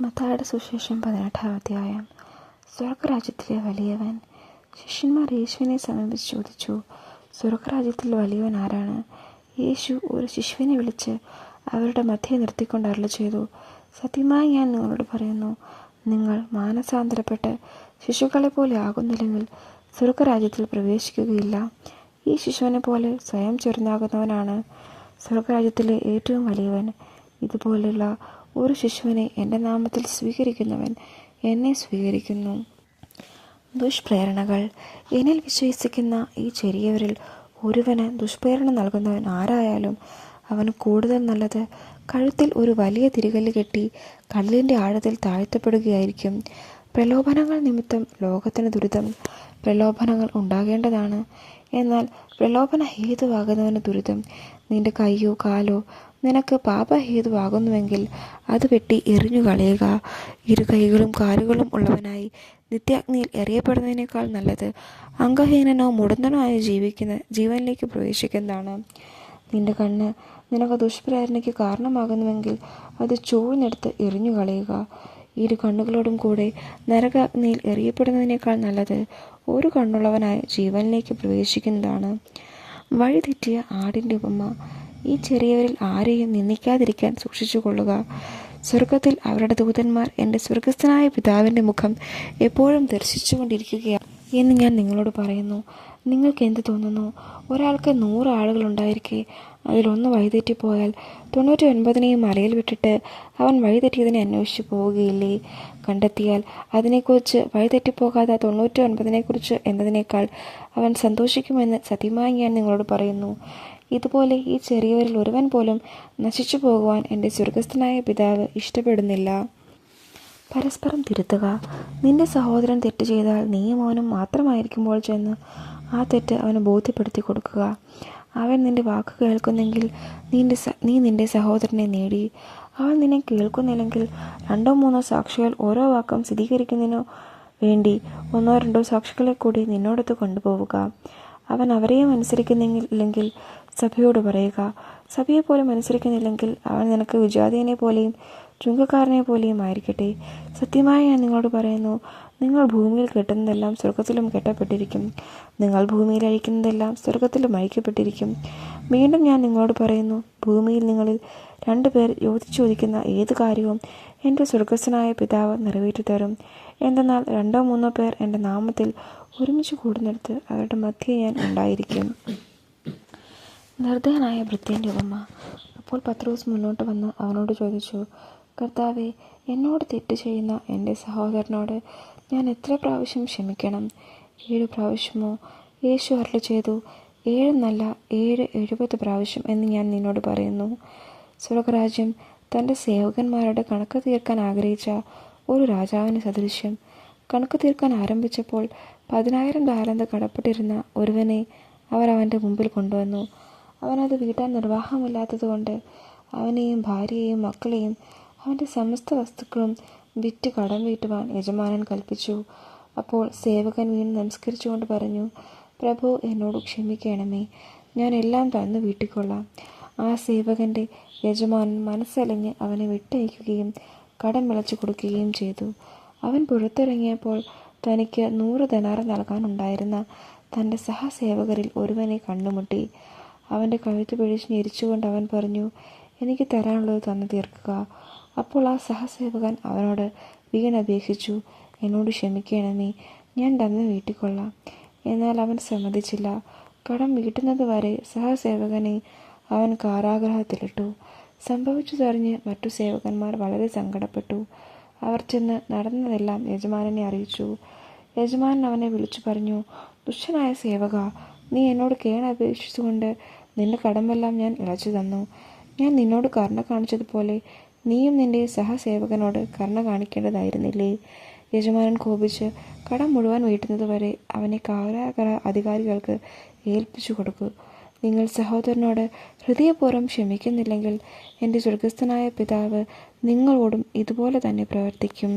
മത്തായിയുടെ സുവിശേഷം 18-ാം അധ്യായം. സ്വർഗരാജ്യത്തിലെ വലിയവൻ. ശിഷ്യന്മാർ യേശുവിനെ സമീപിച്ച് ചോദിച്ചു, സ്വർഗരാജ്യത്തിൽ വലിയവൻ ആരാണ്? യേശു ഒരു ശിശുവിനെ വിളിച്ച് അവരുടെ മധ്യേ നിർത്തിക്കൊണ്ട് അരുളിച്ചെയ്തു, സത്യമായി ഞാൻ നിങ്ങളോട് പറയുന്നു, നിങ്ങൾ മാനസാന്തരപ്പെട്ട് ശിശുക്കളെപ്പോലെ ആകുന്നില്ലെങ്കിൽ സ്വർഗരാജ്യത്തിൽ പ്രവേശിക്കുകയില്ല. ഈ ശിശുവിനെ പോലെ സ്വയം ചെറുതാകുന്നവനാണ് സ്വർഗരാജ്യത്തിലെ ഏറ്റവും വലിയവൻ. ഇതുപോലെയുള്ള ഒരു ശിശുവിനെ എൻ്റെ നാമത്തിൽ സ്വീകരിക്കുന്നവൻ എന്നെ സ്വീകരിക്കുന്നു. ദുഷ്പ്രേരണകൾ. എന്നിൽ വിശ്വസിക്കുന്ന ഈ ചെറിയവരിൽ ഒരുവന് ദുഷ്പ്രേരണ നൽകുന്നവൻ ആരായാലും അവന് കൂടുതൽ നല്ലത് കഴുത്തിൽ ഒരു വലിയ തിരികല്ല് കെട്ടി കടലിൻ്റെ ആഴത്തിൽ താഴ്ത്തപ്പെടുകയായിരിക്കും. പ്രലോഭനങ്ങൾ നിമിത്തം ലോകത്തിന് ദുരിതം. പ്രലോഭനങ്ങൾ ഉണ്ടാകേണ്ടതാണ്, എന്നാൽ പ്രലോഭന ഹേതുവാകുന്നവന് ദുരിതം. നിന്റെ കൈയോ കാലോ നിനക്ക് പാപഹേതുവാകുന്നുവെങ്കിൽ അത് വെട്ടി എറിഞ്ഞു കളയുക. ഇരു കൈകളും കാലുകളും ഉള്ളവനായി നിത്യാഗ്നിയിൽ എറിയപ്പെടുന്നതിനേക്കാൾ നല്ലത് അംഗഹീനനോ മുടന്തനോ ആയി ജീവനിലേക്ക് പ്രവേശിക്കുന്നതാണ്. നിന്റെ കണ്ണ് നിനക്ക് ദുഷ്പ്രേരണയ്ക്ക് കാരണമാകുന്നുവെങ്കിൽ അത് ചൂഴ്ന്നെടുത്ത് എറിഞ്ഞു കളയുക. ഇരു കണ്ണുകളോടും കൂടെ നരകാഗ്നിയിൽ എറിയപ്പെടുന്നതിനേക്കാൾ നല്ലത് ഒരു കണ്ണുള്ളവനായി ജീവനിലേക്ക് പ്രവേശിക്കുന്നതാണ്. വഴിതെറ്റിയ ആടിൻ്റെ ഉപമ. ഈ ചെറിയവരിൽ ആരെയും നിന്ദിക്കാതിരിക്കാൻ സൂക്ഷിച്ചുകൊള്ളുക. സ്വർഗത്തിൽ അവരുടെ ദൂതന്മാർ എൻ്റെ സ്വർഗസ്ഥനായ പിതാവിൻ്റെ മുഖം എപ്പോഴും ദർശിച്ചുകൊണ്ടിരിക്കുകയാണ് എന്ന് ഞാൻ നിങ്ങളോട് പറയുന്നു. നിങ്ങൾക്ക് എന്ത് തോന്നുന്നു? ഒരാൾക്ക് 100 ആടുകളുണ്ടായിരിക്കെ അതിലൊന്ന് വഴിതെറ്റിപ്പോയാൽ 99നെയും മലയിൽ വിട്ടിട്ട് അവൻ വഴിതെറ്റിയതിനെ അന്വേഷിച്ച് പോവുകയില്ലേ? കണ്ടെത്തിയാൽ അതിനെക്കുറിച്ച് വഴിതെറ്റിപ്പോകാത്ത 99നെക്കുറിച്ച് എന്നതിനേക്കാൾ അവൻ സന്തോഷിക്കുമെന്ന് സത്യമായി ഞാൻ നിങ്ങളോട് പറയുന്നു. ഇതുപോലെ ഈ ചെറിയവരിൽ ഒരുവൻ പോലും നശിച്ചു പോകുവാൻ എൻ്റെ സ്വർഗസ്ഥനായ പിതാവ് ഇഷ്ടപ്പെടുന്നില്ല. പരസ്പരം തിരുത്തുക. നിന്റെ സഹോദരൻ തെറ്റ് ചെയ്താൽ നീയും അവനും മാത്രമായിരിക്കുമ്പോൾ ചെന്ന് ആ തെറ്റ് അവന് ബോധ്യപ്പെടുത്തി കൊടുക്കുക. അവൻ നിന്റെ വാക്ക് കേൾക്കുന്നെങ്കിൽ നീ നിന്റെ സഹോദരനെ നേടി. അവൻ നിന്നെ കേൾക്കുന്നില്ലെങ്കിൽ 2 or 3 സാക്ഷികൾ ഓരോ വാക്കും സ്ഥിരീകരിക്കുന്നതിനു വേണ്ടി 1 or 2 സാക്ഷികളെ കൂടി നിന്നോടൊത്ത് കൊണ്ടുപോവുക. അവൻ അവരെയും അനുസരിക്കുന്നില്ലെങ്കിൽ സഭയോട് പറയുക. സഭയെപ്പോലും അനുസരിക്കുന്നില്ലെങ്കിൽ അവൻ നിനക്ക് വിജാതീയനെ പോലെയും ചുങ്കക്കാരനെ പോലെയും ആയിരിക്കട്ടെ. സത്യമായി ഞാൻ നിങ്ങളോട് പറയുന്നു, നിങ്ങൾ ഭൂമിയിൽ കെട്ടുന്നതെല്ലാം സ്വർഗത്തിലും കെട്ടപ്പെട്ടിരിക്കും, നിങ്ങൾ ഭൂമിയിൽ അഴിക്കുന്നതെല്ലാം സ്വർഗത്തിലും അഴിക്കപ്പെട്ടിരിക്കും. വീണ്ടും ഞാൻ നിങ്ങളോട് പറയുന്നു, ഭൂമിയിൽ നിങ്ങളിൽ 2 പേർ ചോദിക്കുന്ന ഏത് കാര്യവും എൻ്റെ സ്വർഗസ്ഥനായ പിതാവ് നിറവേറ്റിത്തരും. എന്തെന്നാൽ 2 or 3 പേർ എൻ്റെ നാമത്തിൽ ഒരുമിച്ച് കൂടുന്നിടത്ത് അവരുടെ മധ്യേ ഞാൻ ഉണ്ടായിരിക്കും. നിർദ്ദയനായ ഭൃത്യൻ്റെ ഉപമ. അപ്പോൾ പത്രോസ് മുന്നോട്ട് വന്ന് അവനോട് ചോദിച്ചു, കർത്താവേ, എന്നോട് തെറ്റ് ചെയ്യുന്ന എൻ്റെ സഹോദരനോട് ഞാൻ എത്ര പ്രാവശ്യം ക്ഷമിക്കണം? 7 പ്രാവശ്യമോ? യേശു അരുളിച്ചെയ്തു, 7 എന്നല്ല 70 പ്രാവശ്യം എന്ന് ഞാൻ നിന്നോട് പറയുന്നു. സ്വർഗരാജ്യം തൻ്റെ സേവകന്മാരുടെ കണക്ക് തീർക്കാൻ ആഗ്രഹിച്ച ഒരു രാജാവിന് സദൃശ്യം. കണക്ക് തീർക്കാൻ ആരംഭിച്ചപ്പോൾ 10,000 താലന്ത് കടപ്പെട്ടിരുന്ന ഒരുവനെ അവർ അവൻ്റെ മുമ്പിൽ കൊണ്ടുവന്നു. അവനത് വീട്ടാൻ നിർവാഹമില്ലാത്തതുകൊണ്ട് അവനെയും ഭാര്യയെയും മക്കളെയും അവൻ്റെ സമസ്ത വസ്തുക്കളും വിറ്റ് കടം വീട്ടുവാൻ യജമാനൻ കൽപ്പിച്ചു. അപ്പോൾ സേവകൻ വീണ് നമസ്കരിച്ചുകൊണ്ട് പറഞ്ഞു, പ്രഭു, എന്നോട് ക്ഷമിക്കണമേ, ഞാൻ എല്ലാം തന്നു വീട്ടിക്കൊള്ളാം. ആ സേവകൻ്റെ യജമാനൻ മനസ്സലിഞ്ഞ് അവനെ വിട്ടയക്കുകയും കടം വിളച്ചു കൊടുക്കുകയും ചെയ്തു. അവൻ പുറത്തിറങ്ങിയപ്പോൾ തനിക്ക് 100 ദിനാർ നൽകാനുണ്ടായിരുന്ന തൻ്റെ സഹസേവകരിൽ ഒരുവനെ കണ്ടുമുട്ടി. അവൻ്റെ കഴുത്ത് പിടിച്ച് ഞെരിച്ചുകൊണ്ട് അവൻ പറഞ്ഞു, എനിക്ക് തരാനുള്ളത് തന്നു തീർക്കുക. അപ്പോൾ ആ സഹസേവകൻ അവനോട് വീണപേക്ഷിച്ചു, എന്നോട് ക്ഷമിക്കണമേ, ഞാൻ തന്നു വീട്ടിക്കൊള്ളാം. എന്നാൽ അവൻ സമ്മതിച്ചില്ല. കടം വീട്ടുന്നത് വരെ സഹസേവകനെ അവൻ കാരാഗൃഹത്തിലിട്ടു. സംഭവിച്ചതറിഞ്ഞ് മറ്റു സേവകന്മാർ വളരെ സങ്കടപ്പെട്ടു. അവർ ചെന്ന് നടന്നതെല്ലാം യജമാനനെ അറിയിച്ചു. യജമാനൻ അവനെ വിളിച്ചു പറഞ്ഞു, ദുഷ്ടനായ സേവക, നീ എന്നോട് കേണപേക്ഷിച്ചുകൊണ്ട് നിന്റെ കടമെല്ലാം ഞാൻ ഇളച്ചു തന്നു. ഞാൻ നിന്നോട് കരുണ കാണിച്ചതുപോലെ നീയും നിന്റെ സഹസേവകനോട് കരുണ കാണിക്കേണ്ടതായിരുന്നില്ലേ? യജമാനൻ കോപിച്ച് കടം മുഴുവൻ വീട്ടുന്നത് വരെ അവനെ കാരാഗൃഹ അധികാരികൾക്ക് ഏൽപ്പിച്ചു കൊടുക്കൂ. നിങ്ങൾ സഹോദരനോട് ഹൃദയപൂർവ്വം ക്ഷമിക്കുന്നില്ലെങ്കിൽ എൻ്റെ സ്വർഗസ്ഥനായ പിതാവ് നിങ്ങളോടും ഇതുപോലെ തന്നെ പ്രവർത്തിക്കും.